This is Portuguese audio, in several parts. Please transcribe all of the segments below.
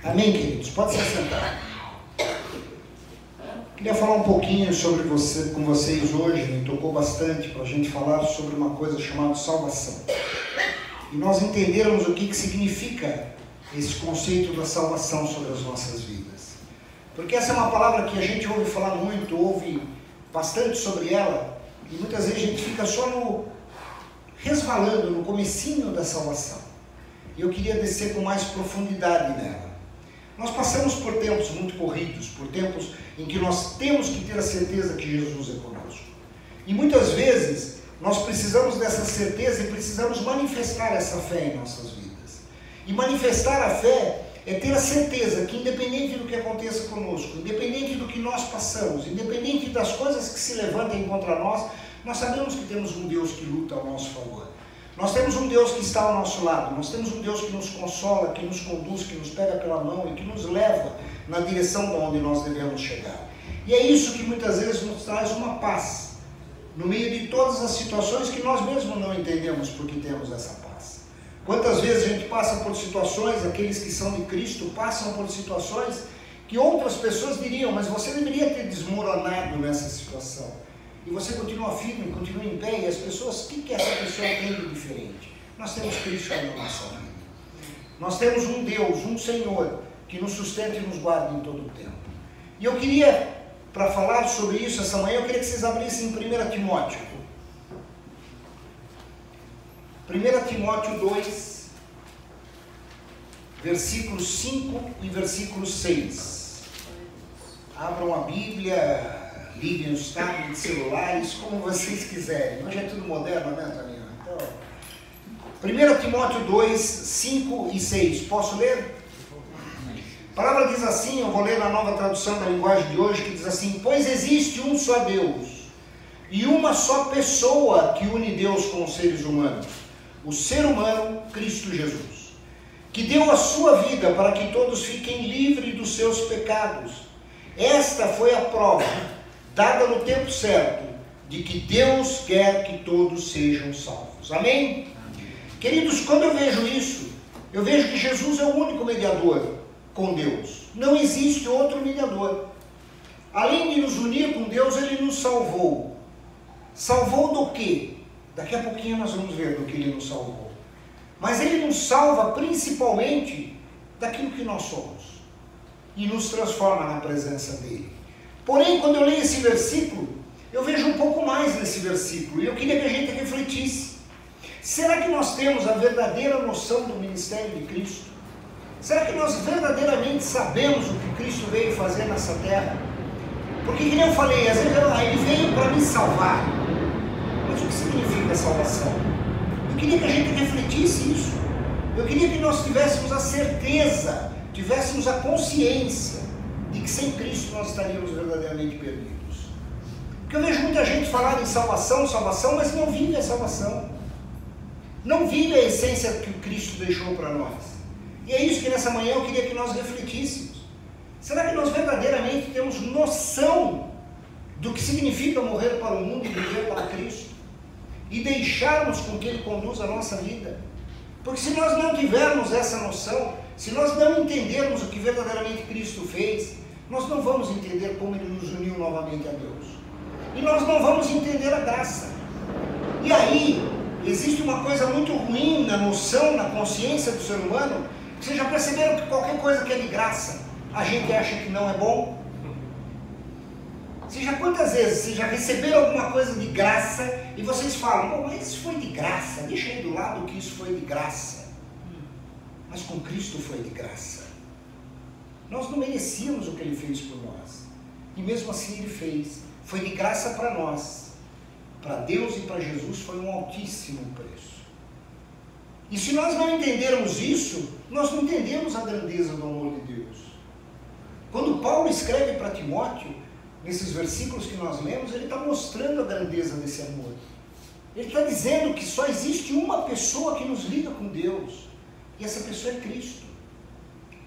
Amém, queridos? Pode se sentar. Queria falar um pouquinho sobre com vocês hoje, me tocou bastante para a gente falar sobre uma coisa chamada salvação. E nós entendermos o que significa esse conceito da salvação sobre as nossas vidas. Porque essa é uma palavra que a gente ouve falar muito, ouve bastante sobre ela, e muitas vezes a gente fica só resvalando no comecinho da salvação. E eu queria descer com mais profundidade nela. Nós passamos por tempos muito corridos, por tempos em que nós temos que ter a certeza que Jesus é conosco. E muitas vezes nós precisamos dessa certeza e precisamos manifestar essa fé em nossas vidas. E manifestar a fé é ter a certeza que independente do que aconteça conosco, independente do que nós passamos, independente das coisas que se levantem contra nós, nós sabemos que temos um Deus que luta ao nosso favor. Nós temos um Deus que está ao nosso lado, nós temos um Deus que nos consola, que nos conduz, que nos pega pela mão e que nos leva na direção de onde nós devemos chegar. E é isso que muitas vezes nos traz uma paz, no meio de todas as situações que nós mesmos não entendemos porque temos essa paz. Quantas vezes a gente passa por situações, aqueles que são de Cristo passam por situações que outras pessoas diriam, mas você deveria ter desmoronado nessa situação. E você continua firme, continua em pé, e as pessoas, o que essa pessoa tem de diferente? Nós temos Cristo na nossa vida. Nós temos um Deus, um Senhor, que nos sustenta e nos guarda em todo o tempo. E eu queria, para falar sobre isso essa manhã, eu queria que vocês abrissem em 1 Timóteo. 1 Timóteo 2, versículos 5 e versículo 6. Abram a Bíblia, liguem os tablets, celulares, como vocês quiserem. Hoje é tudo moderno, né, Toninho? Então, 1 Timóteo 2, 5 e 6. Posso ler? A palavra diz assim, eu vou ler na nova tradução da linguagem de hoje, que diz assim: pois existe um só Deus e uma só pessoa que une Deus com os seres humanos, o ser humano Cristo Jesus, que deu a sua vida para que todos fiquem livres dos seus pecados. Esta foi a prova dada no tempo certo, de que Deus quer que todos sejam salvos. Amém? Queridos, quando eu vejo isso, eu vejo que Jesus é o único mediador com Deus. Não existe outro mediador. Além de nos unir com Deus, Ele nos salvou. Salvou do quê? Daqui a pouquinho nós vamos ver do que Ele nos salvou. Mas Ele nos salva principalmente daquilo que nós somos. E nos transforma na presença dEle. Porém, quando eu leio esse versículo, eu vejo um pouco mais nesse versículo, e eu queria que a gente refletisse. Será que nós temos a verdadeira noção do ministério de Cristo? Será que nós verdadeiramente sabemos o que Cristo veio fazer nessa terra? Porque, como eu falei, às vezes Ele veio para me salvar. Mas o que significa salvação? Eu queria que a gente refletisse isso. Eu queria que nós tivéssemos a certeza, tivéssemos a consciência de que sem Cristo nós estaríamos verdadeiramente perdidos. Porque eu vejo muita gente falar em salvação, salvação, mas não vive a salvação. Não vive a essência que o Cristo deixou para nós. E é isso que nessa manhã eu queria que nós refletíssemos. Será que nós verdadeiramente temos noção do que significa morrer para o mundo e viver para Cristo? E deixarmos com que Ele conduza a nossa vida? Porque se nós não tivermos essa noção, se nós não entendermos o que verdadeiramente Cristo fez, nós não vamos entender como Ele nos uniu novamente a Deus. E nós não vamos entender a graça. E aí, existe uma coisa muito ruim na noção, na consciência do ser humano. Vocês já perceberam que qualquer coisa que é de graça, a gente acha que não é bom? Quantas vezes vocês já receberam alguma coisa de graça e vocês falam, mas isso foi de graça, deixa aí do lado que isso foi de graça. Mas com Cristo foi de graça. Nós não merecíamos o que Ele fez por nós. E mesmo assim Ele fez. Foi de graça para nós. Para Deus e para Jesus foi um altíssimo preço. E se nós não entendermos isso, nós não entendemos a grandeza do amor de Deus. Quando Paulo escreve para Timóteo, nesses versículos que nós lemos, ele está mostrando a grandeza desse amor. Ele está dizendo que só existe uma pessoa que nos liga com Deus. E essa pessoa é Cristo.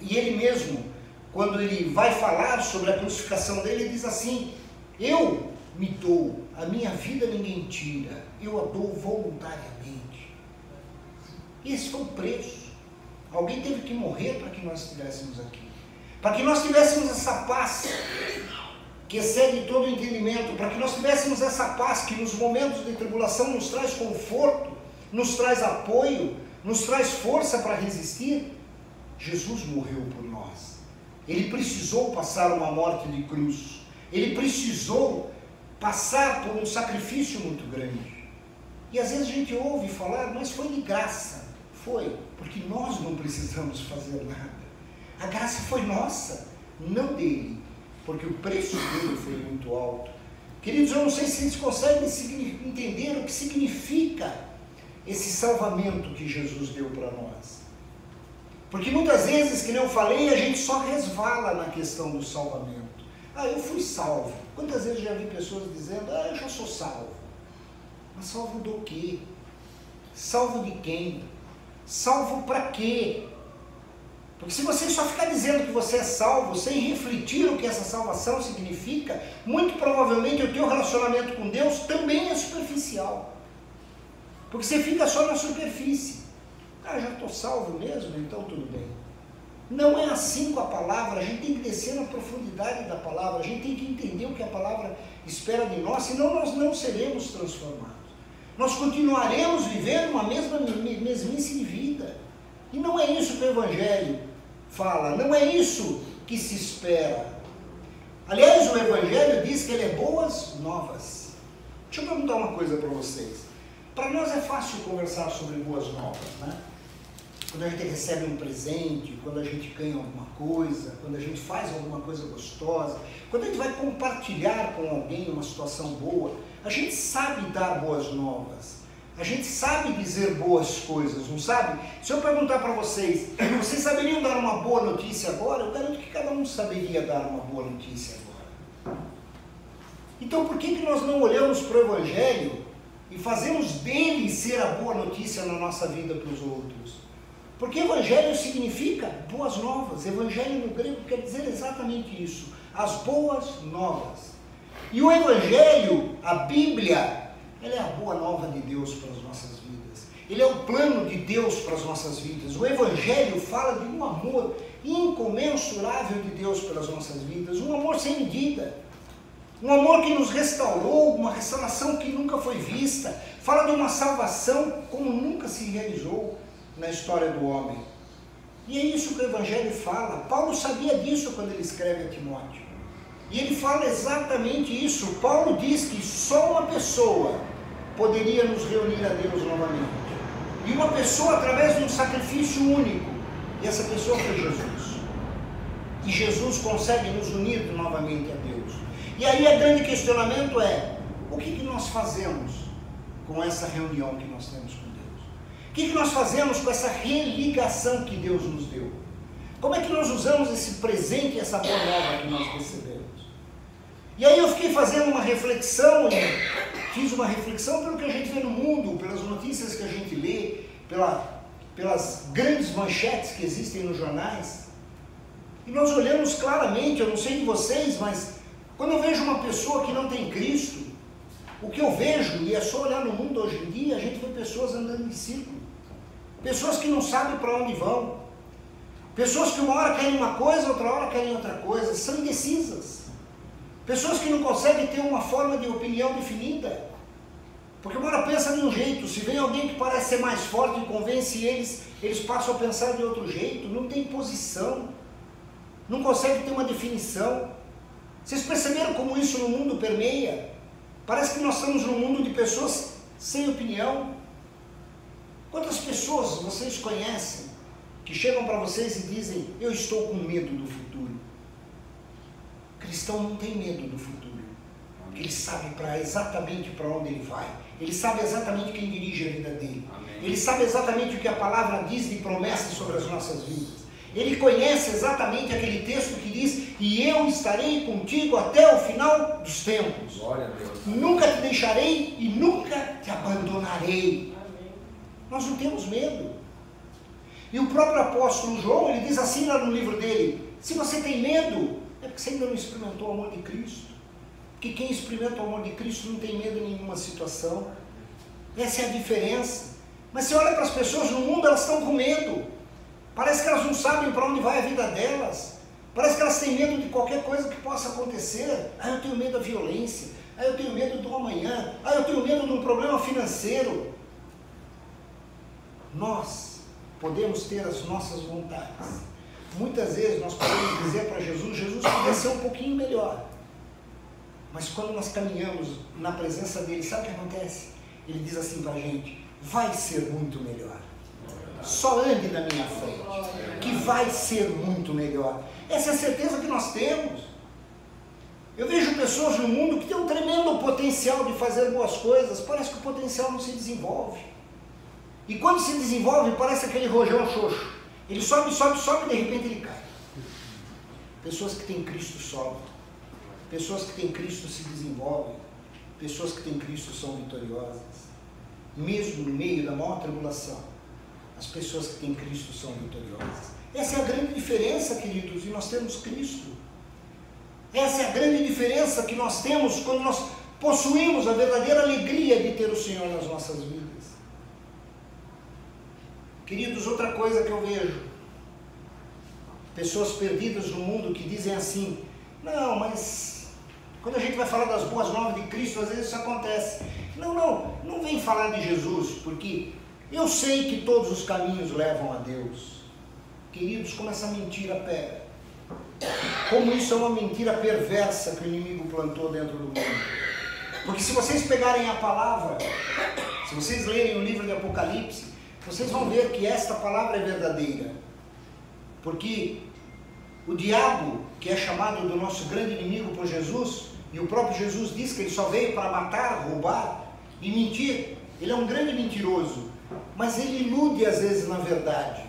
E Ele mesmo, quando Ele vai falar sobre a crucificação dele, ele diz assim: eu me dou, a minha vida ninguém tira, eu a dou voluntariamente. E esse foi o preço ao Alguém teve que morrer para que nós estivéssemos aqui. Para que nós tivéssemos essa paz que excede todo o entendimento, para que nós tivéssemos essa paz que nos momentos de tribulação nos traz conforto, nos traz apoio, nos traz força para resistir. Jesus morreu por nós. Ele precisou passar uma morte de cruz. Ele precisou passar por um sacrifício muito grande. E às vezes a gente ouve falar, mas foi de graça. Foi, porque nós não precisamos fazer nada. A graça foi nossa, não dele, porque o preço dele foi muito alto. Queridos, eu não sei se vocês conseguem entender o que significa esse salvamento que Jesus deu para nós. Porque muitas vezes, que nem eu falei, a gente só resvala na questão do salvamento. Ah, eu fui salvo. Quantas vezes eu já vi pessoas dizendo, ah, eu já sou salvo. Mas salvo do quê? Salvo de quem? Salvo para quê? Porque se você só ficar dizendo que você é salvo, sem refletir o que essa salvação significa, muito provavelmente o teu relacionamento com Deus também é superficial. Porque você fica só na superfície. Ah, já estou salvo mesmo, então tudo bem. Não é assim com a palavra, a gente tem que descer na profundidade da palavra, a gente tem que entender o que a palavra espera de nós, senão nós não seremos transformados. Nós continuaremos vivendo uma mesmice de vida. E não é isso que o Evangelho fala, não é isso que se espera. Aliás, o Evangelho diz que ele é boas novas. Deixa eu perguntar uma coisa para vocês. Para nós é fácil conversar sobre boas novas, né? Quando a gente recebe um presente, quando a gente ganha alguma coisa, quando a gente faz alguma coisa gostosa, quando a gente vai compartilhar com alguém uma situação boa, a gente sabe dar boas novas, a gente sabe dizer boas coisas, não sabe? Se eu perguntar para vocês, vocês saberiam dar uma boa notícia agora? Eu garanto que cada um saberia dar uma boa notícia agora. Então por que nós não olhamos para o Evangelho e fazemos dele ser a boa notícia na nossa vida para os outros? Porque Evangelho significa boas novas. Evangelho no grego quer dizer exatamente isso, as boas novas. E o Evangelho, a Bíblia, ela é a boa nova de Deus para as nossas vidas. Ele é o plano de Deus para as nossas vidas. O Evangelho fala de um amor incomensurável de Deus pelas nossas vidas, um amor sem medida. Um amor que nos restaurou, uma restauração que nunca foi vista. Fala de uma salvação como nunca se realizou na história do homem. E é isso que o Evangelho fala. Paulo sabia disso quando ele escreve a Timóteo. E ele fala exatamente isso. Paulo diz que só uma pessoa poderia nos reunir a Deus novamente. E uma pessoa através de um sacrifício único. E essa pessoa foi Jesus. E Jesus consegue nos unir novamente a Deus. E aí o grande questionamento é, o que nós fazemos com essa reunião que nós temos com Deus? O que nós fazemos com essa religação que Deus nos deu? Como é que nós usamos esse presente, essa boa nova que nós recebemos? E aí eu fiquei fazendo uma reflexão, e fiz uma reflexão pelo que a gente vê no mundo, pelas notícias que a gente lê, pelas grandes manchetes que existem nos jornais. E nós olhamos claramente, eu não sei de vocês, mas quando eu vejo uma pessoa que não tem Cristo, o que eu vejo, e é só olhar no mundo hoje em dia, a gente vê pessoas andando em círculo. Pessoas que não sabem para onde vão. Pessoas que uma hora querem uma coisa, outra hora querem outra coisa. São indecisas. Pessoas que não conseguem ter uma forma de opinião definida. Porque uma hora pensa de um jeito, se vem alguém que parece ser mais forte e convence eles passam a pensar de outro jeito. Não tem posição. Não consegue ter uma definição. Vocês perceberam como isso no mundo permeia? Parece que nós estamos num mundo de pessoas sem opinião. Quantas pessoas vocês conhecem que chegam para vocês e dizem, eu estou com medo do futuro? O cristão não tem medo do futuro. Porque ele sabe exatamente para onde ele vai. Ele sabe exatamente quem dirige a vida dele. Amém. Ele sabe exatamente o que a palavra diz de promessas sobre as nossas vidas. Ele conhece exatamente aquele texto que diz, e eu estarei contigo até o final dos tempos. Glória a Deus. Nunca te deixarei e nunca te abandonarei. Nós não temos medo. E o próprio apóstolo João, ele diz assim lá no livro dele, se você tem medo, é porque você ainda não experimentou o amor de Cristo. Porque quem experimenta o amor de Cristo não tem medo em nenhuma situação. Essa é a diferença. Mas você olha para as pessoas no mundo, elas estão com medo. Parece que elas não sabem para onde vai a vida delas. Parece que elas têm medo de qualquer coisa que possa acontecer. Ah, eu tenho medo da violência. Ah, eu tenho medo do amanhã. Ah, eu tenho medo de um problema financeiro. Nós podemos ter as nossas vontades. Muitas vezes nós podemos dizer para Jesus, Jesus podia ser um pouquinho melhor. Mas quando nós caminhamos na presença dele, sabe o que acontece? Ele diz assim para a gente, vai ser muito melhor. Só ande na minha frente, que vai ser muito melhor. Essa é a certeza que nós temos. Eu vejo pessoas no mundo que têm um tremendo potencial de fazer boas coisas, parece que o potencial não se desenvolve. E quando se desenvolve, parece aquele rojão xoxo. Ele sobe, sobe, sobe e de repente ele cai. Pessoas que têm Cristo sobem. Pessoas que têm Cristo se desenvolvem. Pessoas que têm Cristo são vitoriosas. Mesmo no meio da maior tribulação, as pessoas que têm Cristo são vitoriosas. Essa é a grande diferença, queridos, e nós temos Cristo. Essa é a grande diferença que nós temos quando nós possuímos a verdadeira alegria de ter o Senhor nas nossas vidas. Queridos, outra coisa que eu vejo, pessoas perdidas no mundo que dizem assim, não, mas quando a gente vai falar das boas novas de Cristo, às vezes isso acontece. Não vem falar de Jesus, porque eu sei que todos os caminhos levam a Deus. Queridos, como essa mentira pega. Como isso é uma mentira perversa que o inimigo plantou dentro do mundo. Porque se vocês pegarem a palavra, se vocês lerem o livro de Apocalipse, vocês vão ver que esta palavra é verdadeira. Porque o diabo, que é chamado do nosso grande inimigo por Jesus, e o próprio Jesus diz que ele só veio para matar, roubar e mentir. Ele é um grande mentiroso, mas ele ilude às vezes na verdade.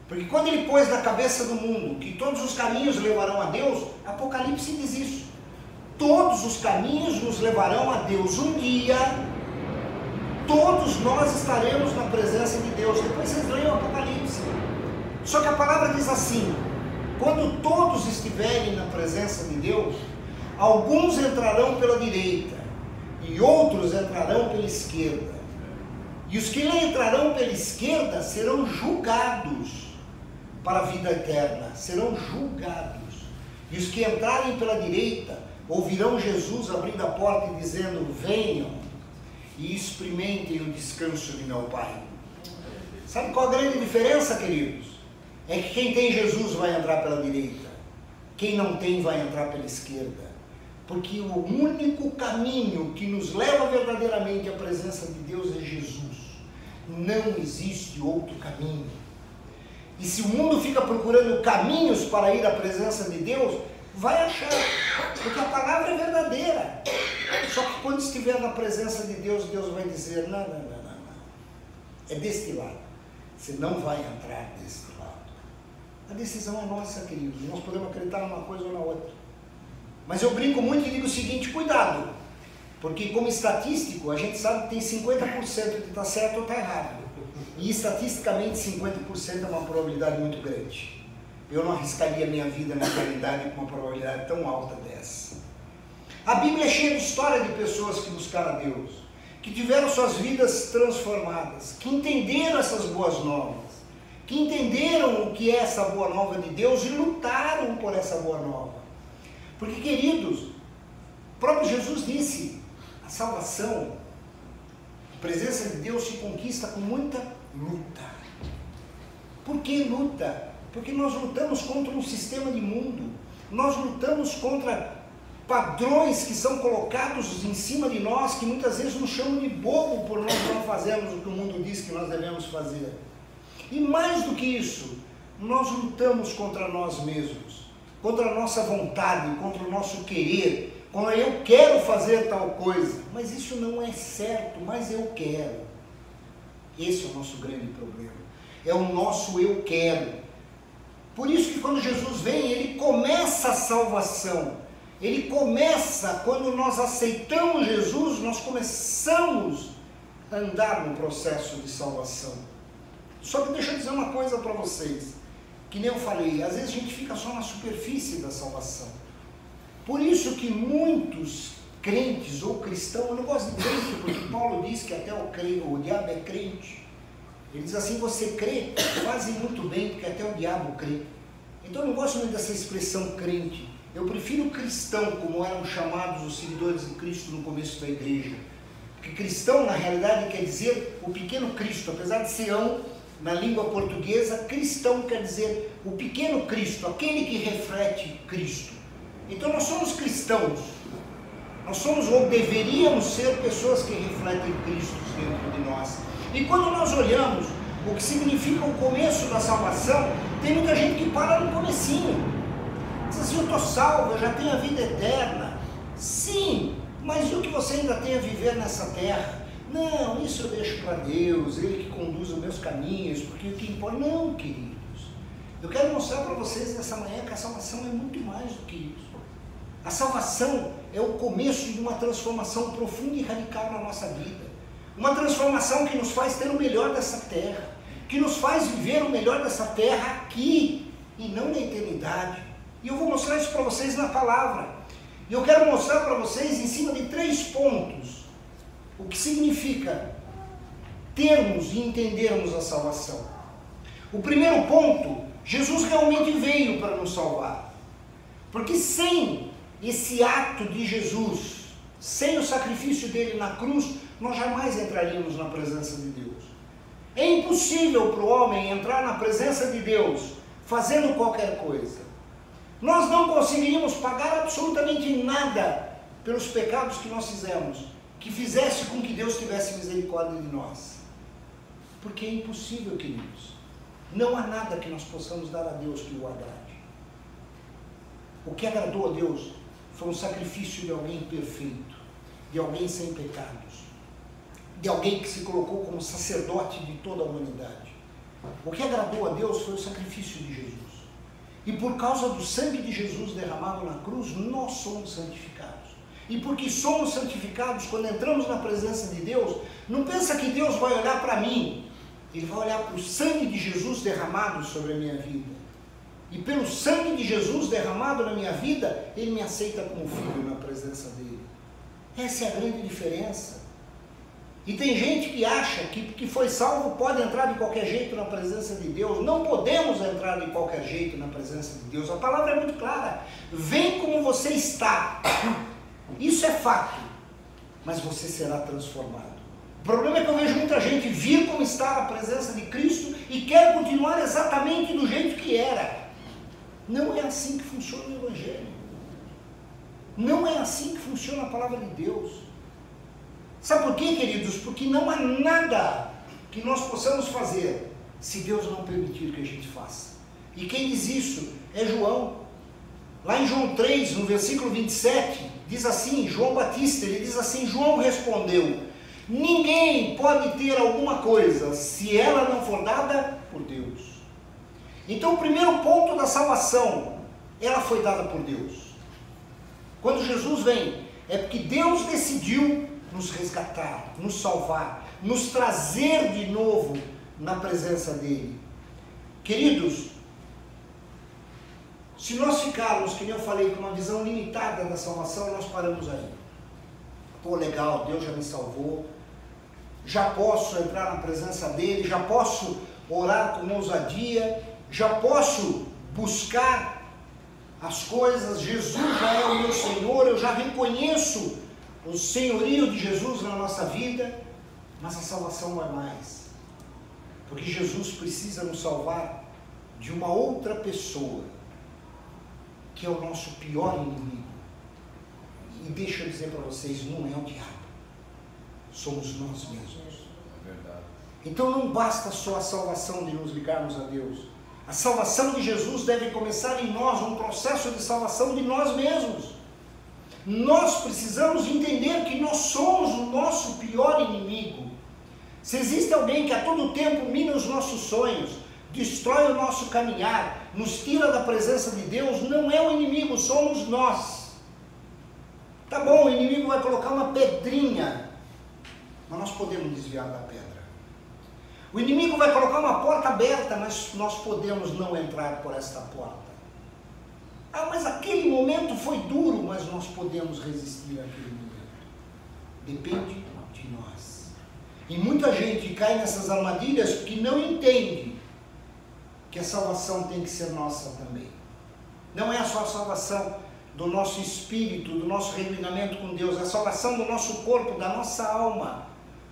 Porque quando ele pôs na cabeça do mundo que todos os caminhos levarão a Deus, Apocalipse diz isso. Todos os caminhos nos levarão a Deus. Um dia, todos nós estaremos na presença de Deus. Depois vocês leiam o Apocalipse. Só que a palavra diz assim, quando todos estiverem na presença de Deus, alguns entrarão pela direita e outros entrarão pela esquerda. E os que entrarão pela esquerda serão julgados para a vida eterna, serão julgados. E os que entrarem pela direita ouvirão Jesus abrindo a porta e dizendo, venham e experimentem o descanso de meu Pai. Sabe qual a grande diferença, queridos? É que quem tem Jesus vai entrar pela direita, quem não tem vai entrar pela esquerda. Porque o único caminho que nos leva verdadeiramente à presença de Deus é Jesus. Não existe outro caminho. E se o mundo fica procurando caminhos para ir à presença de Deus, vai achar, porque a palavra é verdadeira. Só que quando estiver na presença de Deus, Deus vai dizer, não, é deste lado, você não vai entrar deste lado. A decisão é nossa, queridos, nós podemos acreditar numa coisa ou na outra. Mas eu brinco muito e digo o seguinte, cuidado, porque como estatístico, a gente sabe que tem 50% de estar certo ou estar errado. E estatisticamente 50% é uma probabilidade muito grande. Eu não arriscaria minha vida na realidade com uma probabilidade tão alta dessa. A Bíblia é cheia de história de pessoas que buscaram a Deus, que tiveram suas vidas transformadas, que entenderam essas boas novas, que entenderam o que é essa boa nova de Deus e lutaram por essa boa nova. Porque, queridos, o próprio Jesus disse, a salvação, a presença de Deus se conquista com muita luta. Por que luta? Porque nós lutamos contra um sistema de mundo, nós lutamos contra padrões que são colocados em cima de nós, que muitas vezes nos chamam de bobo por nós não fazermos o que o mundo diz que nós devemos fazer. E mais do que isso, nós lutamos contra nós mesmos, contra a nossa vontade, contra o nosso querer, quando eu quero fazer tal coisa, mas isso não é certo, mas eu quero. Esse é o nosso grande problema, é o nosso eu quero. Por isso que quando Jesus vem, ele começa a salvação, ele começa, quando nós aceitamos Jesus, nós começamos a andar no processo de salvação. Só que deixa eu dizer uma coisa para vocês, que nem eu falei, às vezes a gente fica só na superfície da salvação. Por isso que muitos crentes ou cristãos, eu não gosto de crente, porque Paulo diz que até o diabo é crente. Ele diz assim: você crê, faz muito bem, porque até o diabo crê. Então eu não gosto muito dessa expressão crente. Eu prefiro cristão, como eram chamados os seguidores de Cristo no começo da igreja. Porque cristão, na realidade, quer dizer o pequeno Cristo. Apesar de ser na língua portuguesa, cristão quer dizer o pequeno Cristo, aquele que reflete Cristo. Então nós somos cristãos. Nós somos, ou deveríamos ser, pessoas que refletem Cristo dentro de nós. E quando nós olhamos o que significa o começo da salvação, tem muita gente que para no comecinho. Diz assim: eu estou salvo, eu já tenho a vida eterna. Sim, mas e o que você ainda tem a viver nessa terra? Não, isso eu deixo para Deus, Ele que conduz os meus caminhos, porque o que importa... Não, queridos. Eu quero mostrar para vocês nessa manhã que a salvação é muito mais do que isso. A salvação é o começo de uma transformação profunda e radical na nossa vida. Uma transformação que nos faz ter o melhor dessa terra, que nos faz viver o melhor dessa terra aqui e não na eternidade. E eu vou mostrar isso para vocês na palavra. E eu quero mostrar para vocês em cima de 3 pontos o que significa termos e entendermos a salvação. O primeiro ponto: Jesus realmente veio para nos salvar. Porque sem esse ato de Jesus, sem o sacrifício dele na cruz, nós jamais entraríamos na presença de Deus. É impossível para o homem entrar na presença de Deus fazendo qualquer coisa. Nós não conseguiríamos pagar absolutamente nada pelos pecados que nós fizemos, que fizesse com que Deus tivesse misericórdia de nós. Porque é impossível, queridos. Não há nada que nós possamos dar a Deus que o agrade. O que agradou a Deus foi um sacrifício de alguém perfeito, de alguém sem pecados, de alguém que se colocou como sacerdote de toda a humanidade. O que agradou a Deus foi o sacrifício de Jesus. E por causa do sangue de Jesus derramado na cruz, nós somos santificados. E porque somos santificados, quando entramos na presença de Deus, não pensa que Deus vai olhar para mim. Ele vai olhar para o sangue de Jesus derramado sobre a minha vida. E pelo sangue de Jesus derramado na minha vida, Ele me aceita como filho na presença dEle. Essa é a grande diferença. E tem gente que acha que porque foi salvo pode entrar de qualquer jeito na presença de Deus. Não podemos entrar de qualquer jeito na presença de Deus. A palavra é muito clara. Vem como você está. Isso é fato. Mas você será transformado. O problema é que eu vejo muita gente vir como está na presença de Cristo e quer continuar exatamente do jeito que era. Não é assim que funciona o Evangelho. Não é assim que funciona a palavra de Deus. Sabe por quê, queridos? Porque não há nada que nós possamos fazer se Deus não permitir que a gente faça. E quem diz isso é João. Lá em João 3, no versículo 27, diz assim, João Batista, ele diz assim: João respondeu: ninguém pode ter alguma coisa se ela não for dada por Deus. Então o primeiro ponto da salvação, ela foi dada por Deus. Quando Jesus vem, é porque Deus decidiu nos resgatar, nos salvar, nos trazer de novo na presença dEle. Queridos, se nós ficarmos, que nem eu falei, com uma visão limitada da salvação, nós paramos aí. Pô, legal, Deus já me salvou, já posso entrar na presença dEle, já posso orar com ousadia, já posso buscar as coisas, Jesus já é o meu Senhor, eu já reconheço o senhorio de Jesus na nossa vida, mas a salvação vai mais. Porque Jesus precisa nos salvar de uma outra pessoa, que é o nosso pior inimigo. E deixa eu dizer para vocês, não é o diabo, somos nós mesmos. É verdade. Então não basta só a salvação de nos ligarmos a Deus. A salvação de Jesus deve começar em nós, um processo de salvação de nós mesmos. Nós precisamos entender que nós somos o nosso pior inimigo. Se existe alguém que a todo tempo mina os nossos sonhos, destrói o nosso caminhar, nos tira da presença de Deus, não é o inimigo, somos nós. Tá bom, o inimigo vai colocar uma pedrinha, mas nós podemos desviar da pedra. O inimigo vai colocar uma porta aberta, mas nós podemos não entrar por esta porta. Ah, mas aquele momento foi duro, mas nós podemos resistir àquele momento. Depende de nós. E muita gente cai nessas armadilhas porque não entende que a salvação tem que ser nossa também. Não é só a salvação do nosso espírito, do nosso relacionamento com Deus, a salvação do nosso corpo, da nossa alma,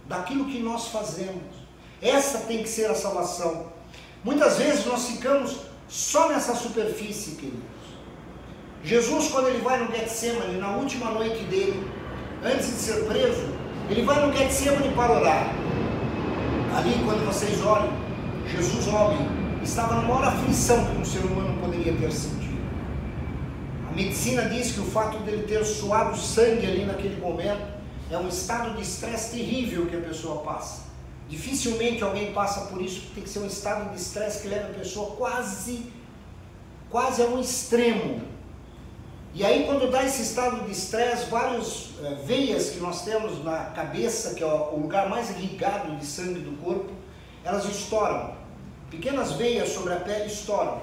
daquilo que nós fazemos. Essa tem que ser a salvação. Muitas vezes nós ficamos só nessa superfície, queridos. Jesus, quando ele vai no Getsemane, na última noite dele, antes de ser preso, ele vai no Getsemane para orar. Ali, quando vocês olham, Jesus, homem, estava numa maior aflição que um ser humano poderia ter sentido. A medicina diz que o fato dele ter suado sangue ali naquele momento é um estado de estresse terrível que a pessoa passa. Dificilmente alguém passa por isso, tem que ser um estado de estresse que leva a pessoa quase a um extremo. E aí, quando dá esse estado de estresse, várias veias que nós temos na cabeça, que é o lugar mais irrigado de sangue do corpo, elas estouram. Pequenas veias sobre a pele estouram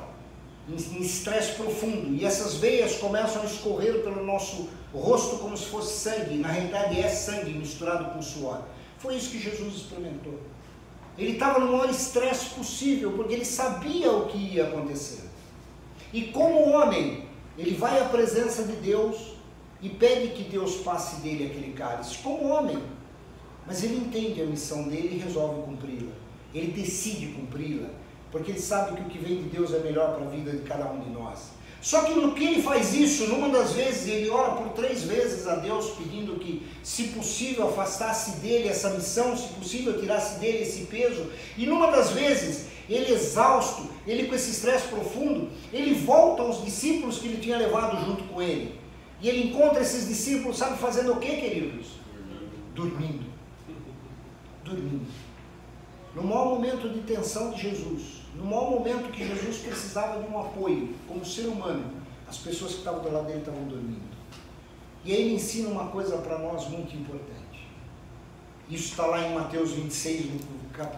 em estresse profundo, e essas veias começam a escorrer pelo nosso rosto como se fosse sangue. Na realidade é sangue misturado com suor. Foi isso que Jesus experimentou. Ele estava no maior estresse possível, porque ele sabia o que ia acontecer. E como homem, ele vai à presença de Deus e pede que Deus passe dele aquele cálice, como homem. Mas ele entende a missão dele e resolve cumpri-la. Ele decide cumpri-la, porque ele sabe que o que vem de Deus é melhor para a vida de cada um de nós. Só que no que ele faz isso, numa das vezes, ele ora por 3 vezes a Deus, pedindo que, se possível, afastasse dele essa missão, se possível, tirasse dele esse peso. E numa das vezes, ele exausto, ele com esse estresse profundo, ele volta aos discípulos que ele tinha levado junto com ele. E ele encontra esses discípulos, sabe, fazendo o quê, queridos? Dormindo. Dormindo. No maior momento de tensão de Jesus, no maior momento que Jesus precisava de um apoio, como ser humano, as pessoas que estavam do lado dele estavam dormindo. E aí ele ensina uma coisa para nós muito importante. Isso está lá em Mateus 26,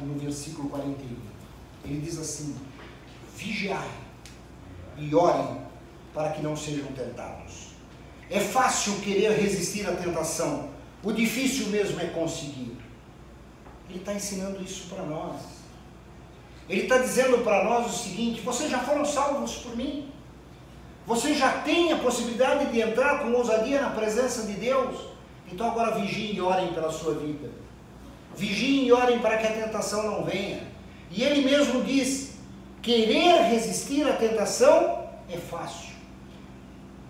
no versículo 41. Ele diz assim: vigiai e orem para que não sejam tentados. É fácil querer resistir à tentação, o difícil mesmo é conseguir. Ele está ensinando isso para nós. Ele está dizendo para nós o seguinte: vocês já foram salvos por mim? Vocês já têm a possibilidade de entrar com ousadia na presença de Deus? Então agora vigiem e orem pela sua vida. Vigiem e orem para que a tentação não venha. E ele mesmo diz: querer resistir à tentação é fácil.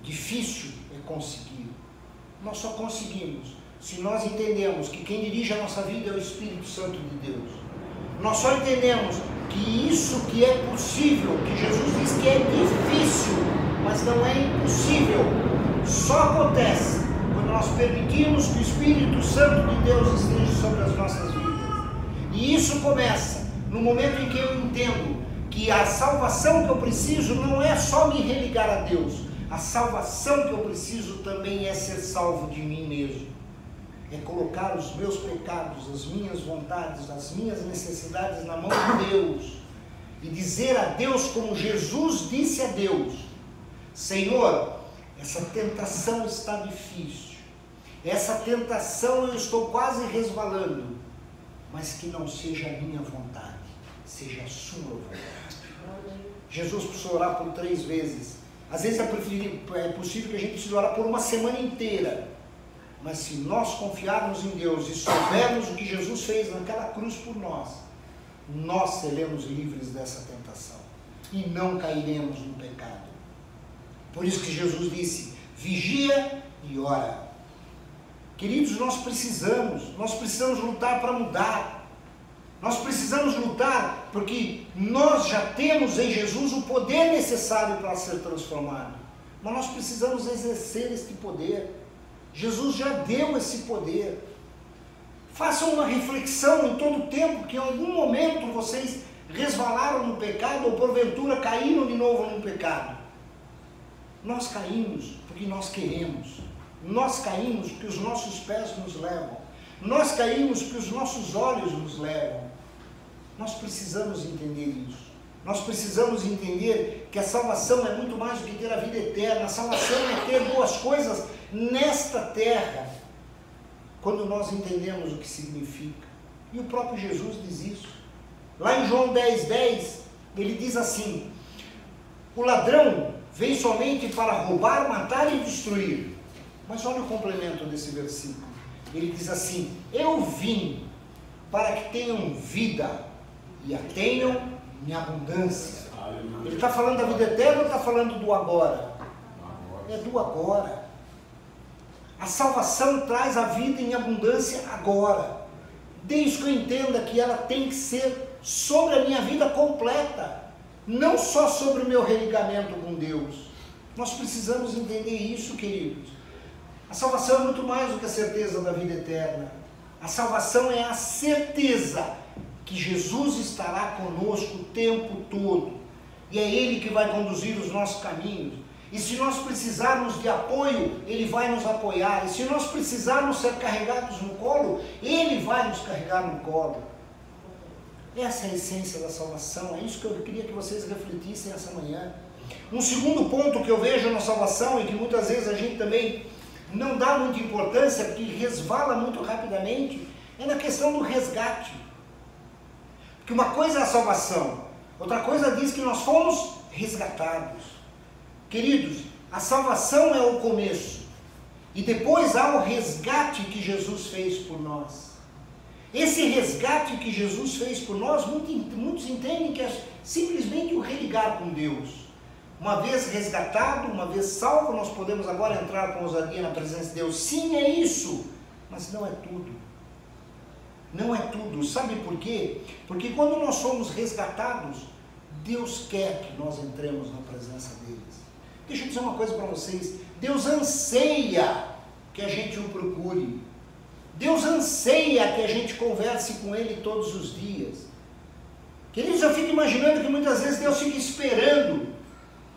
Difícil é conseguir. Nós só conseguimos se nós entendemos que quem dirige a nossa vida é o Espírito Santo de Deus. Nós só entendemos que isso que é possível, que Jesus diz que é difícil, mas não é impossível, só acontece quando nós permitimos que o Espírito Santo de Deus esteja sobre as nossas vidas. E isso começa no momento em que eu entendo que a salvação que eu preciso não é só me religar a Deus. A salvação que eu preciso também é ser salvo de mim mesmo. É colocar os meus pecados, as minhas vontades, as minhas necessidades na mão de Deus. E dizer a Deus como Jesus disse a Deus: Senhor, essa tentação está difícil. Essa tentação eu estou quase resvalando. Mas que não seja a minha vontade, seja a sua vontade. Jesus precisou orar por 3 vezes. Às vezes é possível que a gente precise orar por uma semana inteira. Mas se nós confiarmos em Deus e soubermos o que Jesus fez naquela cruz por nós, nós seremos livres dessa tentação e não cairemos no pecado. Por isso que Jesus disse: vigia e ora. Queridos, nós precisamos lutar para mudar. Nós precisamos lutar porque nós já temos em Jesus o poder necessário para ser transformado. Mas nós precisamos exercer este poder. Jesus já deu esse poder. Façam uma reflexão em todo o tempo que em algum momento vocês resvalaram no pecado ou porventura caíram de novo no pecado. Nós caímos porque nós queremos. Nós caímos porque os nossos pés nos levam. Nós caímos porque os nossos olhos nos levam. Nós precisamos entender isso. Nós precisamos entender que a salvação é muito mais do que ter a vida eterna. A salvação é ter boas coisas nesta terra. Quando nós entendemos o que significa. E o próprio Jesus diz isso. Lá em João 10:10, ele diz assim: o ladrão vem somente para roubar, matar e destruir. Mas olha o complemento desse versículo. Ele diz assim: eu vim para que tenham vida e a tenham em abundância. Ele está falando da vida eterna ou está falando do agora? É do agora. A salvação traz a vida em abundância agora. Desde que eu entenda que ela tem que ser sobre a minha vida completa, não só sobre o meu religamento com Deus. Nós precisamos entender isso, queridos. A salvação é muito mais do que a certeza da vida eterna. A salvação é a certeza que Jesus estará conosco o tempo todo. E é Ele que vai conduzir os nossos caminhos. E se nós precisarmos de apoio, Ele vai nos apoiar. E se nós precisarmos ser carregados no colo, Ele vai nos carregar no colo. Essa é a essência da salvação. É isso que eu queria que vocês refletissem essa manhã. Um segundo ponto que eu vejo na salvação e que muitas vezes a gente também não dá muita importância, porque resvala muito rapidamente, é na questão do resgate. Porque uma coisa é a salvação, outra coisa diz que nós fomos resgatados. Queridos, a salvação é o começo, e depois há o resgate que Jesus fez por nós. Esse resgate que Jesus fez por nós, muitos entendem que é simplesmente o religar com Deus. Uma vez resgatado, uma vez salvo, nós podemos agora entrar com ousadia na presença de Deus. Sim, é isso, mas não é tudo. Não é tudo. Sabe por quê? Porque quando nós somos resgatados, Deus quer que nós entremos na presença deles. Deixa eu dizer uma coisa para vocês. Deus anseia que a gente o procure. Deus anseia que a gente converse com Ele todos os dias. Queridos, eu fico imaginando que muitas vezes Deus fica esperando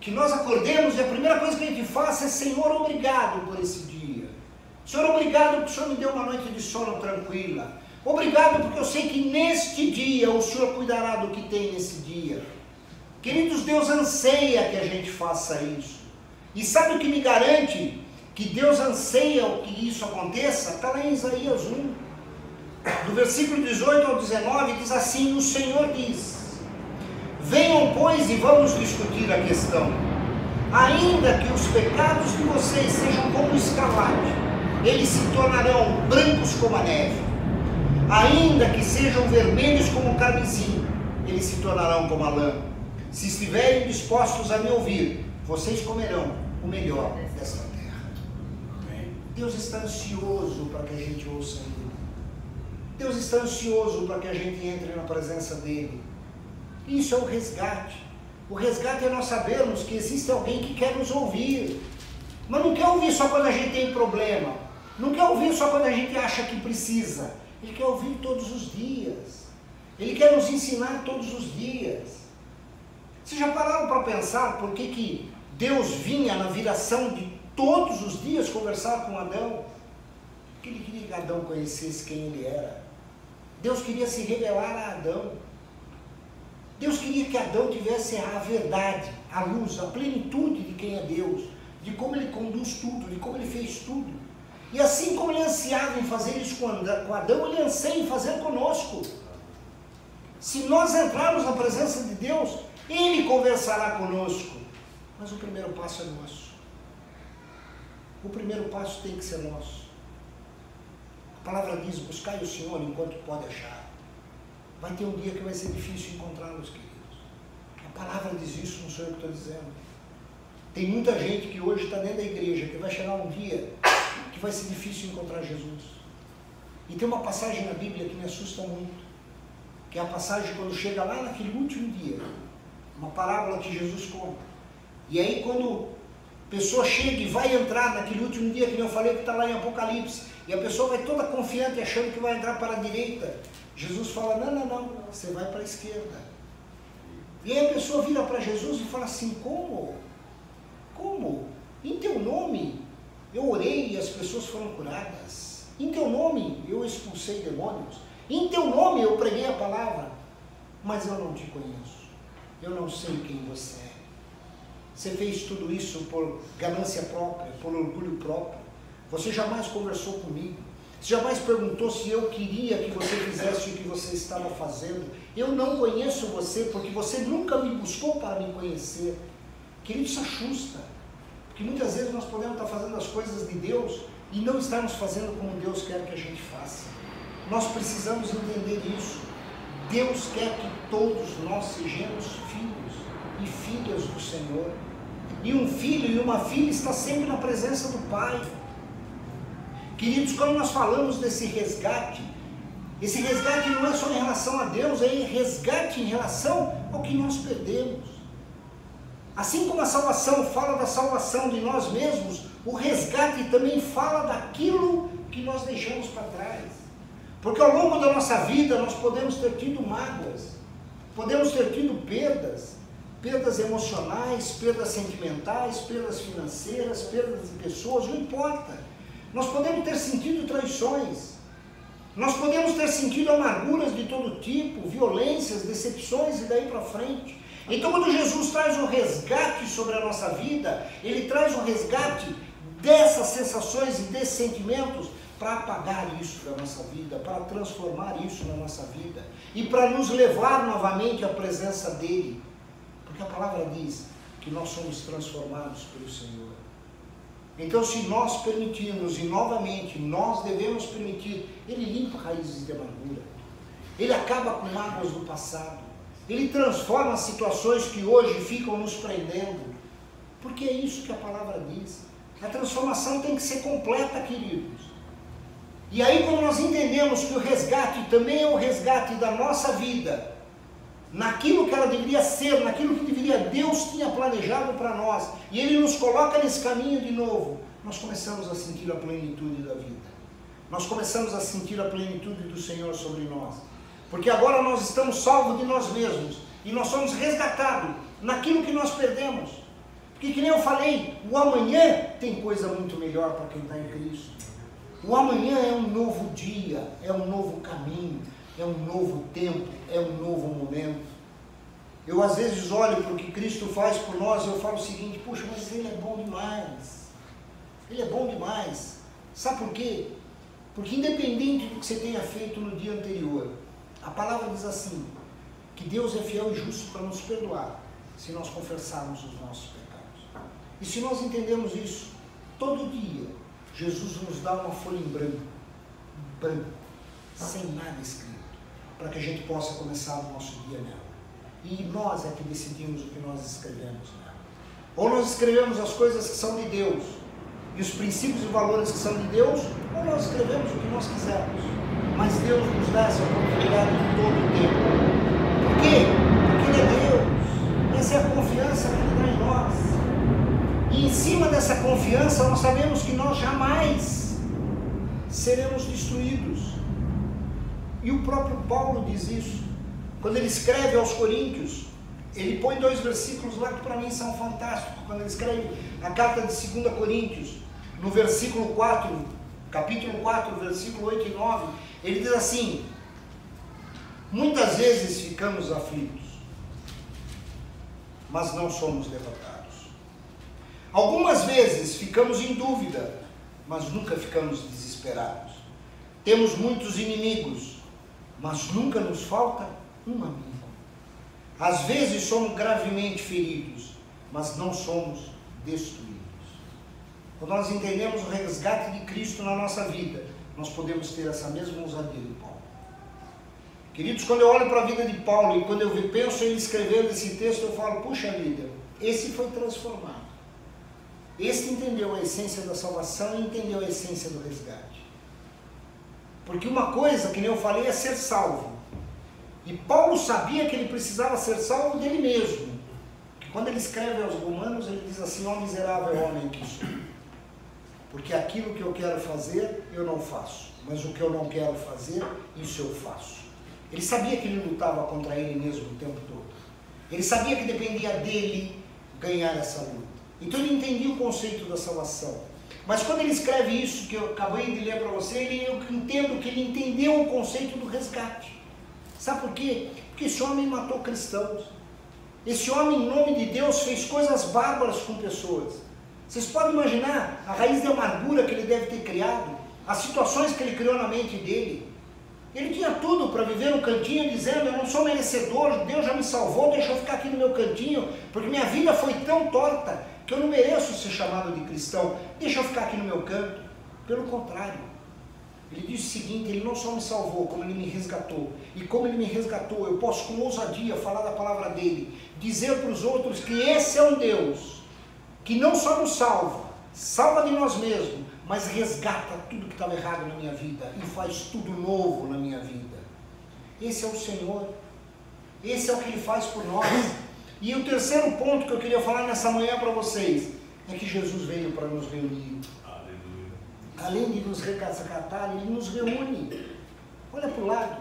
que nós acordemos e a primeira coisa que a gente faça é: Senhor, obrigado por esse dia. Senhor, obrigado porque o Senhor me deu uma noite de sono tranquila. Obrigado porque eu sei que neste dia o Senhor cuidará do que tem nesse dia. Queridos, Deus anseia que a gente faça isso. E sabe o que me garante que Deus anseia que isso aconteça? Está lá em Isaías 1, do versículo 18 ao 19, diz assim: o Senhor diz: venham, pois, e vamos discutir a questão. Ainda que os pecados de vocês sejam como escarlate, eles se tornarão brancos como a neve. Ainda que sejam vermelhos como o carmesim, eles se tornarão como a lã. Se estiverem dispostos a me ouvir, vocês comerão o melhor desta terra. Deus está ansioso para que a gente ouça Ele. Deus está ansioso para que a gente entre na presença dEle. Isso é o resgate. O resgate é nós sabermos que existe alguém que quer nos ouvir. Mas não quer ouvir só quando a gente tem problema. Não quer ouvir só quando a gente acha que precisa. Ele quer ouvir todos os dias. Ele quer nos ensinar todos os dias. Vocês já pararam para pensar por que Deus vinha na viração de todos os dias conversar com Adão? Porque Ele queria que Adão conhecesse quem ele era. Deus queria se revelar a Adão. Deus queria que Adão tivesse a verdade, a luz, a plenitude de quem é Deus, de como Ele conduz tudo, de como Ele fez tudo. E assim como Ele ansiava em fazer isso com Adão, Ele anseia em fazer conosco. Se nós entrarmos na presença de Deus, Ele conversará conosco. Mas o primeiro passo é nosso. O primeiro passo tem que ser nosso. A palavra diz: buscai o Senhor enquanto pode achar. Vai ter um dia que vai ser difícil encontrá-los, queridos. A palavra diz isso, não sou eu que estou dizendo. Tem muita gente que hoje está dentro da igreja, que vai chegar um dia que vai ser difícil encontrar Jesus. E tem uma passagem na Bíblia que me assusta muito, que é a passagem quando chega lá naquele último dia, uma parábola que Jesus conta. E aí quando a pessoa chega e vai entrar naquele último dia, que eu falei que está lá em Apocalipse, e a pessoa vai toda confiante achando que vai entrar para a direita, Jesus fala: não, você vai para a esquerda. E aí a pessoa vira para Jesus e fala assim: como? Em teu nome eu orei e as pessoas foram curadas. Em teu nome eu expulsei demônios. Em teu nome eu preguei a palavra. Mas eu não te conheço. Eu não sei quem você é. Você fez tudo isso por ganância própria, por orgulho próprio. Você jamais conversou comigo. Você jamais perguntou se eu queria que você fizesse o que você estava fazendo. Eu não conheço você porque você nunca me buscou para me conhecer. Querido, isso assusta. Porque muitas vezes nós podemos estar fazendo as coisas de Deus e não estarmos fazendo como Deus quer que a gente faça. Nós precisamos entender isso. Deus quer que todos nós sejamos filhos e filhas do Senhor. E um filho e uma filha está sempre na presença do Pai. Queridos, quando nós falamos desse resgate, esse resgate não é só em relação a Deus, é resgate em relação ao que nós perdemos. Assim como a salvação fala da salvação de nós mesmos, o resgate também fala daquilo que nós deixamos para trás. Porque ao longo da nossa vida nós podemos ter tido mágoas, podemos ter tido perdas emocionais, perdas sentimentais, perdas financeiras, perdas de pessoas, não importa. Nós podemos ter sentido traições, nós podemos ter sentido amarguras de todo tipo, violências, decepções e daí para frente. Então quando Jesus traz um resgate sobre a nossa vida, Ele traz um resgate dessas sensações e desses sentimentos para apagar isso da nossa vida, para transformar isso na nossa vida e para nos levar novamente à presença dEle. Porque a palavra diz que nós somos transformados pelo Senhor. Então, se nós permitirmos, e novamente nós devemos permitir, Ele limpa raízes de amargura, Ele acaba com mágoas do passado, Ele transforma situações que hoje ficam nos prendendo, porque é isso que a palavra diz. A transformação tem que ser completa, queridos. E aí, quando nós entendemos que o resgate também é o resgate da nossa vida, naquilo que ela deveria ser, naquilo que Deus tinha planejado para nós, e Ele nos coloca nesse caminho de novo, nós começamos a sentir a plenitude da vida. Nós começamos a sentir a plenitude do Senhor sobre nós. Porque agora nós estamos salvos de nós mesmos, e nós somos resgatados naquilo que nós perdemos. Porque, que nem eu falei, o amanhã tem coisa muito melhor para quem está em Cristo. O amanhã é um novo dia, é um novo caminho, é um novo tempo, é um novo momento. Eu às vezes olho para o que Cristo faz por nós e eu falo o seguinte: puxa, mas Ele é bom demais. Ele é bom demais. Sabe por quê? Porque independente do que você tenha feito no dia anterior, a palavra diz assim, que Deus é fiel e justo para nos perdoar, se nós confessarmos os nossos pecados. E se nós entendemos isso, todo dia, Jesus nos dá uma folha em branco, sem nada escrito, para que a gente possa começar o nosso dia nela. E nós é que decidimos o que nós escrevemos nela. Ou nós escrevemos as coisas que são de Deus, e os princípios e valores que são de Deus, ou nós escrevemos o que nós quisermos. Mas Deus nos dá essa oportunidade de todo o tempo. Por quê? Porque Ele é Deus. Essa é a confiança que Ele dá em nós. E em cima dessa confiança, nós sabemos que nós jamais seremos destruídos. E o próprio Paulo diz isso. Quando ele escreve aos Coríntios, ele põe 2 versículos lá que para mim são fantásticos. Quando ele escreve a carta de 2 Coríntios, no versículo 4, capítulo 4, versículo 8 e 9, ele diz assim: muitas vezes ficamos aflitos, mas não somos derrotados. Algumas vezes ficamos em dúvida, mas nunca ficamos desesperados. Temos muitos inimigos, mas nunca nos falta um amigo. Às vezes somos gravemente feridos, mas não somos destruídos. Quando nós entendemos o resgate de Cristo na nossa vida, nós podemos ter essa mesma ousadia de Paulo. Queridos, quando eu olho para a vida de Paulo e quando eu penso em escrever esse texto, eu falo, puxa vida, esse foi transformado. Esse entendeu a essência da salvação e entendeu a essência do resgate. Porque uma coisa, que nem eu falei, é ser salvo. E Paulo sabia que ele precisava ser salvo dele mesmo. Porque quando ele escreve aos Romanos, ele diz assim: ó miserável homem que sou. Porque aquilo que eu quero fazer, eu não faço. Mas o que eu não quero fazer, isso eu faço. Ele sabia que ele lutava contra ele mesmo o tempo todo. Ele sabia que dependia dele ganhar essa luta. Então ele entendia o conceito da salvação. Mas quando ele escreve isso que eu acabei de ler para você, eu entendo que ele entendeu o conceito do resgate. Sabe por quê? Porque esse homem matou cristãos. Esse homem, em nome de Deus, fez coisas bárbaras com pessoas. Vocês podem imaginar a raiz de amargura que ele deve ter criado. as situações que ele criou na mente dele. Ele tinha tudo para viver no cantinho dizendo, eu não sou merecedor, Deus já me salvou, deixa eu ficar aqui no meu cantinho, porque minha vida foi tão torta que eu não mereço ser chamado de cristão, deixa eu ficar aqui no meu canto. Pelo contrário, ele disse o seguinte, ele não só me salvou, como ele me resgatou. E como ele me resgatou, eu posso com ousadia falar da palavra dele, dizer para os outros que esse é um Deus que não só nos salva de nós mesmos, mas resgata tudo que estava errado na minha vida e faz tudo novo na minha vida. Esse é o Senhor, esse é o que Ele faz por nós. E o terceiro ponto que eu queria falar nessa manhã para vocês, é que Jesus veio para nos reunir. Aleluia. Além de nos resgatar, Ele nos reúne. Olha para o lado,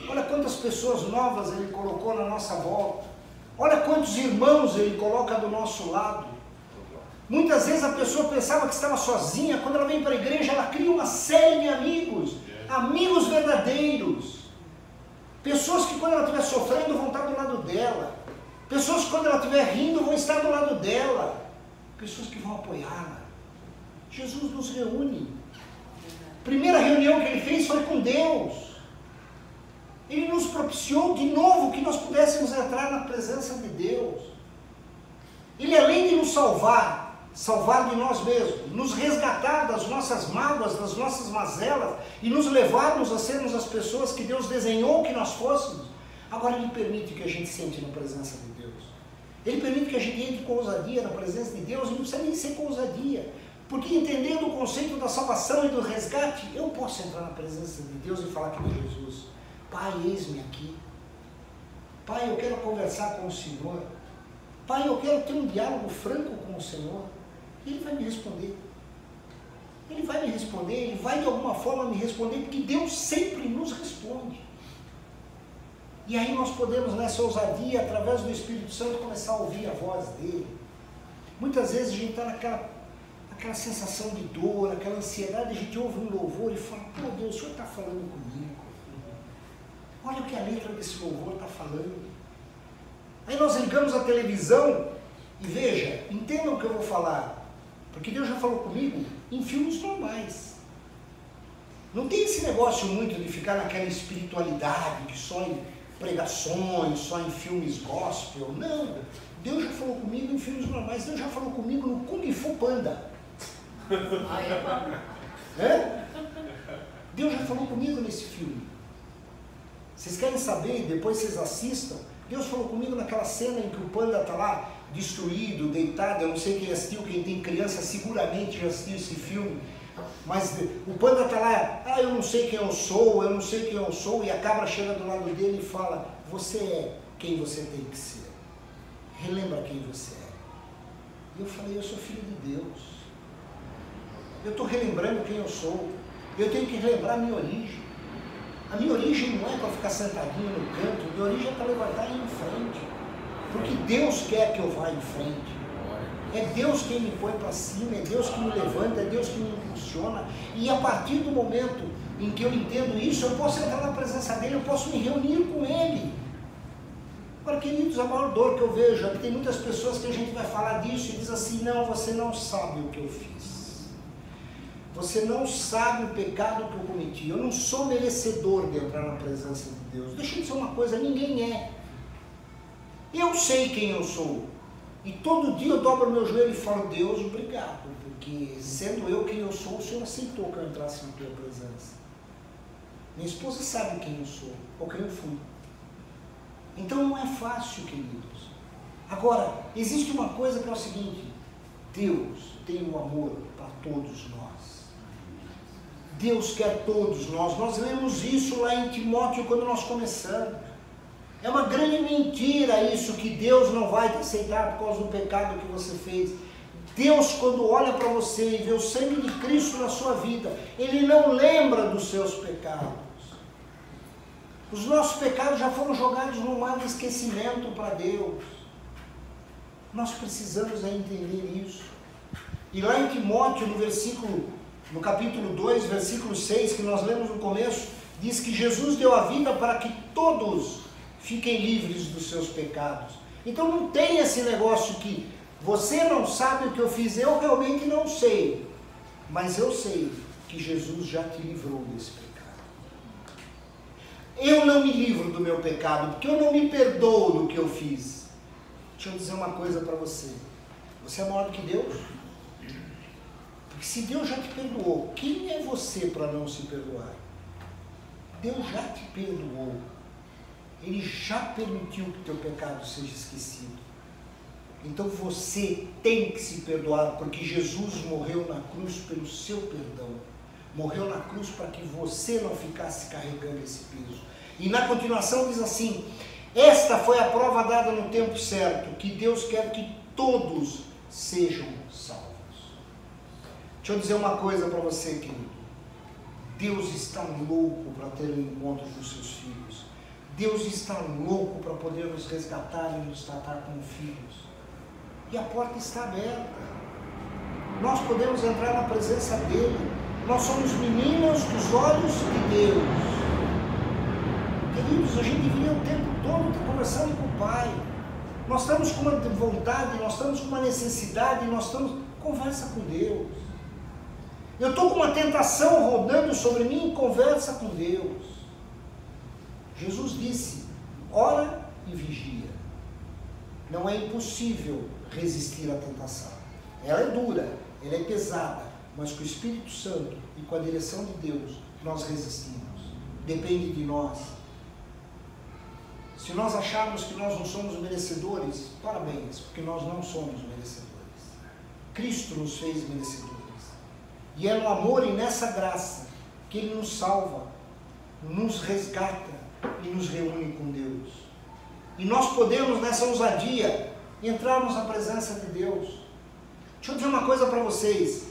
olha quantas pessoas novas Ele colocou na nossa volta, olha quantos irmãos Ele coloca do nosso lado. Muitas vezes a pessoa pensava que estava sozinha, quando ela vem para a igreja, ela cria uma série de amigos, amigos verdadeiros, pessoas que quando ela estiver sofrendo vão estar do lado dela, pessoas que quando ela estiver rindo vão estar do lado dela, pessoas que vão apoiá-la. Jesus nos reúne. Primeira reunião que Ele fez foi com Deus. Ele nos propiciou de novo que nós pudéssemos entrar na presença de Deus. Ele, além de nos salvar de nós mesmos, nos resgatar das nossas mágoas, das nossas mazelas, e nos levar-nos a sermos as pessoas que Deus desenhou que nós fôssemos, agora Ele permite que a gente sente na presença de Deus. Ele permite que a gente entre com ousadia na presença de Deus, e não precisa nem ser com ousadia, porque entendendo o conceito da salvação e do resgate, eu posso entrar na presença de Deus e falar que nem Jesus, Pai, eis-me aqui, Pai, eu quero conversar com o Senhor, Pai, eu quero ter um diálogo franco com o Senhor. E Ele vai me responder. Ele vai me responder, Ele vai de alguma forma me responder, porque Deus sempre nos responde. E aí nós podemos, nessa ousadia, através do Espírito Santo, começar a ouvir a voz dEle. Muitas vezes a gente está naquela sensação de dor, aquela ansiedade, a gente ouve um louvor e fala, pô Deus, o Senhor está falando comigo. Olha o que a letra desse louvor está falando. Aí nós ligamos a televisão e veja, entendam o que eu vou falar, porque Deus já falou comigo em filmes normais. Não tem esse negócio muito de ficar naquela espiritualidade, que só em pregações, só em filmes gospel. Não, Deus já falou comigo em filmes normais, Deus já falou comigo no Kung Fu Panda. É? Deus já falou comigo nesse filme. Vocês querem saber, depois vocês assistam, Deus falou comigo naquela cena em que o panda está lá, destruído, deitado. Eu não sei quem assistiu, quem tem criança seguramente já assistiu esse filme, mas o panda está lá, eu não sei quem eu sou, e a cabra chega do lado dele e fala, você é quem você tem que ser, relembra quem você é. E eu falei, eu sou filho de Deus, eu estou relembrando quem eu sou, eu tenho que relembrar a minha origem. A minha origem não é para ficar sentadinho no canto, a minha origem é para levantar e ir em frente. Porque Deus quer que eu vá em frente. É Deus quem me põe para cima, é Deus que me levanta, é Deus que me impulsiona. E a partir do momento em que eu entendo isso, eu posso entrar na presença dEle, eu posso me reunir com Ele. Agora, queridos, a maior dor que eu vejo é que tem muitas pessoas que a gente vai falar disso e diz assim, não, você não sabe o que eu fiz. Você não sabe o pecado que eu cometi. Eu não sou merecedor de entrar na presença de Deus. Deixa eu dizer uma coisa, ninguém é. Eu sei quem eu sou. E todo dia eu dobro meu joelho e falo, Deus, obrigado. Porque sendo eu quem eu sou, o Senhor aceitou que eu entrasse na tua presença. Minha esposa sabe quem eu sou, ou quem eu fui. Então não é fácil, queridos. Agora, existe uma coisa que é o seguinte, Deus tem um amor para todos nós. Deus quer todos nós. Nós lemos isso lá em Timóteo quando nós começamos. É uma grande mentira isso, que Deus não vai te aceitar por causa do pecado que você fez. Deus, quando olha para você e vê o sangue de Cristo na sua vida, Ele não lembra dos seus pecados. Os nossos pecados já foram jogados no mar de esquecimento para Deus. Nós precisamos entender isso. E lá em Timóteo, no capítulo 2, versículo 6, que nós lemos no começo, diz que Jesus deu a vida para que todos fiquem livres dos seus pecados. Então não tem esse negócio que você não sabe o que eu fiz, eu realmente não sei, mas eu sei que Jesus já te livrou desse pecado. Eu não me livro do meu pecado, porque eu não me perdoo do que eu fiz. Deixa eu dizer uma coisa para você. Você é maior do que Deus? Porque se Deus já te perdoou, quem é você para não se perdoar? Deus já te perdoou. Ele já permitiu que teu pecado seja esquecido. Então você tem que se perdoar, porque Jesus morreu na cruz pelo seu perdão. Morreu na cruz para que você não ficasse carregando esse peso. E na continuação diz assim: esta foi a prova dada no tempo certo, que Deus quer que todos sejam salvos. Deixa eu dizer uma coisa para você, querido. Deus está louco para ter um encontro com os seus filhos. Deus está louco para poder nos resgatar e nos tratar como filhos. E a porta está aberta. Nós podemos entrar na presença dele. Nós somos meninas dos olhos de Deus. Queridos, a gente deveria o tempo todo estar conversando com o Pai. Nós estamos com uma vontade, nós estamos com uma necessidade, nós estamos... Conversa com Deus. Eu estou com uma tentação rodando sobre mim, conversa com Deus. Jesus disse, ora e vigia. Não é impossível resistir à tentação. Ela é dura, ela é pesada, mas com o Espírito Santo e com a direção de Deus, nós resistimos. Depende de nós. Se nós acharmos que nós não somos merecedores, parabéns, porque nós não somos merecedores. Cristo nos fez merecedores. E é no amor e nessa graça que Ele nos salva, nos resgata e nos reúne com Deus. E nós podemos, nessa ousadia, entrarmos na presença de Deus. Deixa eu dizer uma coisa para vocês.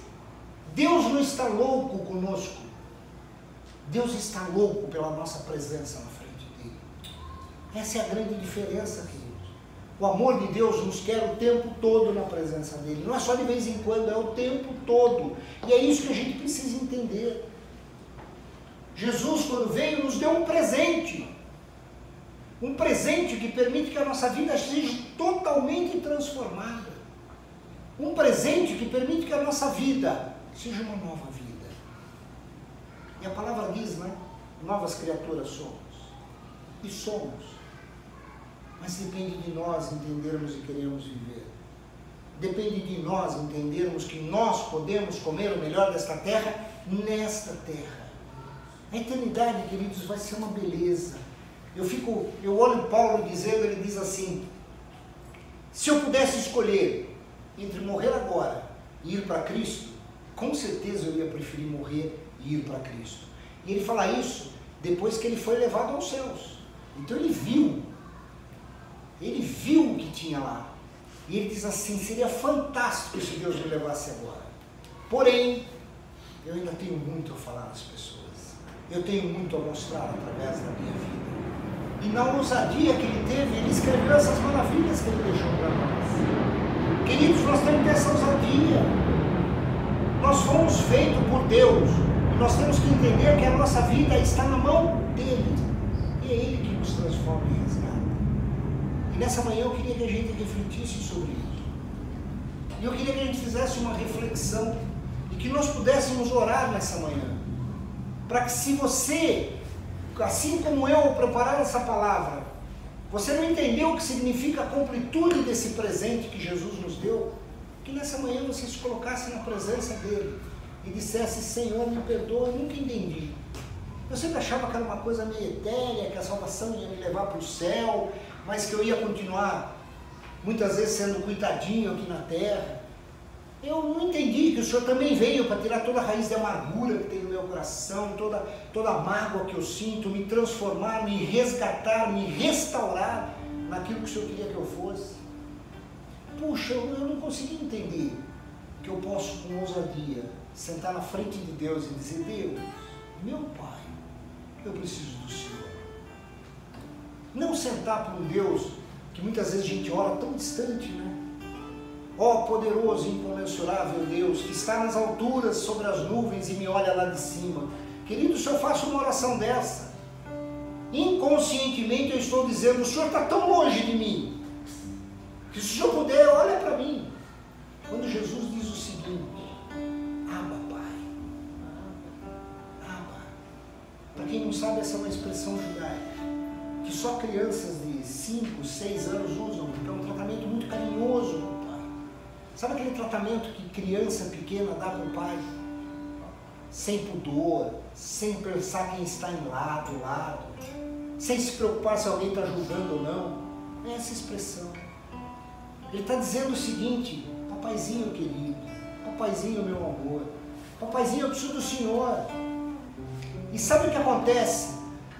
Deus não está louco conosco. Deus está louco pela nossa presença na frente dele. Essa é a grande diferença, queridos. O amor de Deus nos quer o tempo todo na presença dele. Não é só de vez em quando, é o tempo todo. E é isso que a gente precisa entender. Jesus, quando veio, nos deu um presente. Um presente que permite que a nossa vida seja totalmente transformada. Um presente que permite que a nossa vida seja uma nova vida. E a palavra diz, né? Novas criaturas somos. E somos. Mas depende de nós entendermos e queremos viver. Depende de nós entendermos que nós podemos comer o melhor desta terra, nesta terra. A eternidade, queridos, vai ser uma beleza. Eu olho Paulo dizendo, ele diz assim, se eu pudesse escolher entre morrer agora e ir para Cristo, com certeza eu ia preferir morrer e ir para Cristo. E ele fala isso depois que ele foi levado aos céus. Então ele viu o que tinha lá. E ele diz assim, seria fantástico se Deus me levasse agora. Porém, eu ainda tenho muito a falar às pessoas. Eu tenho muito a mostrar através da minha vida. E na ousadia que ele teve, ele escreveu essas maravilhas que ele deixou para nós. Queridos, nós temos que ter essa ousadia. Nós fomos feitos por Deus. E nós temos que entender que a nossa vida está na mão dele. E é ele que nos transforma e resgata. E nessa manhã eu queria que a gente refletisse sobre isso. E eu queria que a gente fizesse uma reflexão. E que nós pudéssemos orar nessa manhã. Para que se você, assim como eu, ao preparar essa palavra, você não entendeu o que significa a completude desse presente que Jesus nos deu, que nessa manhã você se colocasse na presença dele e dissesse, Senhor, me perdoa, eu nunca entendi. Eu sempre achava que era uma coisa meio etérea, que a salvação ia me levar para o céu, mas que eu ia continuar, muitas vezes, sendo coitadinho aqui na terra. Eu não entendi que o Senhor também veio para tirar toda a raiz de amargura que tem no meu coração, toda a mágoa que eu sinto, me transformar, me resgatar, me restaurar naquilo que o Senhor queria que eu fosse. Puxa, eu não consegui entender que eu posso, com ousadia, sentar na frente de Deus e dizer, Deus, meu Pai, eu preciso do Senhor. Não sentar para um Deus que muitas vezes a gente ora tão distante, né? Ó poderoso e incomensurável Deus, que está nas alturas sobre as nuvens e me olha lá de cima. Querido, se eu faço uma oração dessa, inconscientemente eu estou dizendo, o Senhor está tão longe de mim, que se o Senhor puder, olha para mim. Quando Jesus diz o seguinte, Abba, Pai, não sabe, essa é uma expressão judaica, que só crianças de 5, 6 anos usam, porque é um tratamento muito carinhoso do pai. Sabe aquele tratamento que criança pequena dá para o pai? Sem pudor, sem pensar quem está do lado, sem se preocupar se alguém está julgando ou não. É essa expressão. Ele está dizendo o seguinte: papaizinho querido, papaizinho meu amor, papaizinho eu preciso do Senhor. E sabe o que acontece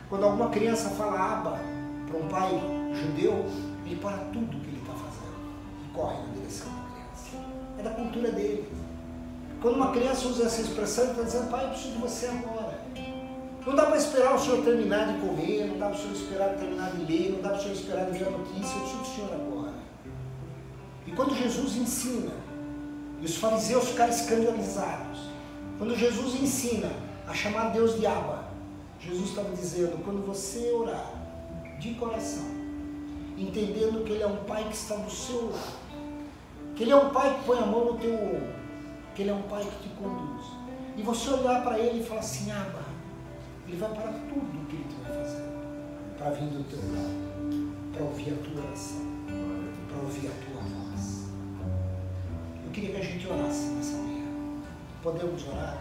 quando alguma criança fala Abba para um pai judeu? Ele para tudo o que ele está fazendo e corre na direção da criança. É da cultura dele. Quando uma criança usa essa expressão, ele está dizendo: pai, eu preciso de você agora. Não dá para esperar o senhor terminar de comer, não dá para o senhor esperar terminar de ler, não dá para o senhor esperar de ver a notícia, eu preciso do senhor agora. E quando Jesus ensina, e os fariseus ficaram escandalizados, quando Jesus ensina a chamar Deus de Abba, Jesus estava dizendo: quando você orar de coração, entendendo que Ele é um Pai que está do seu lado, que Ele é um Pai que põe a mão no teu ombro, que Ele é um Pai que te conduz, e você olhar para Ele e falar assim: Abba, Ele vai parar tudo o que Ele vai fazer para vir do teu lado, para ouvir a tua oração, para ouvir a tua voz. Eu queria que a gente orasse nessa manhã. Podemos orar?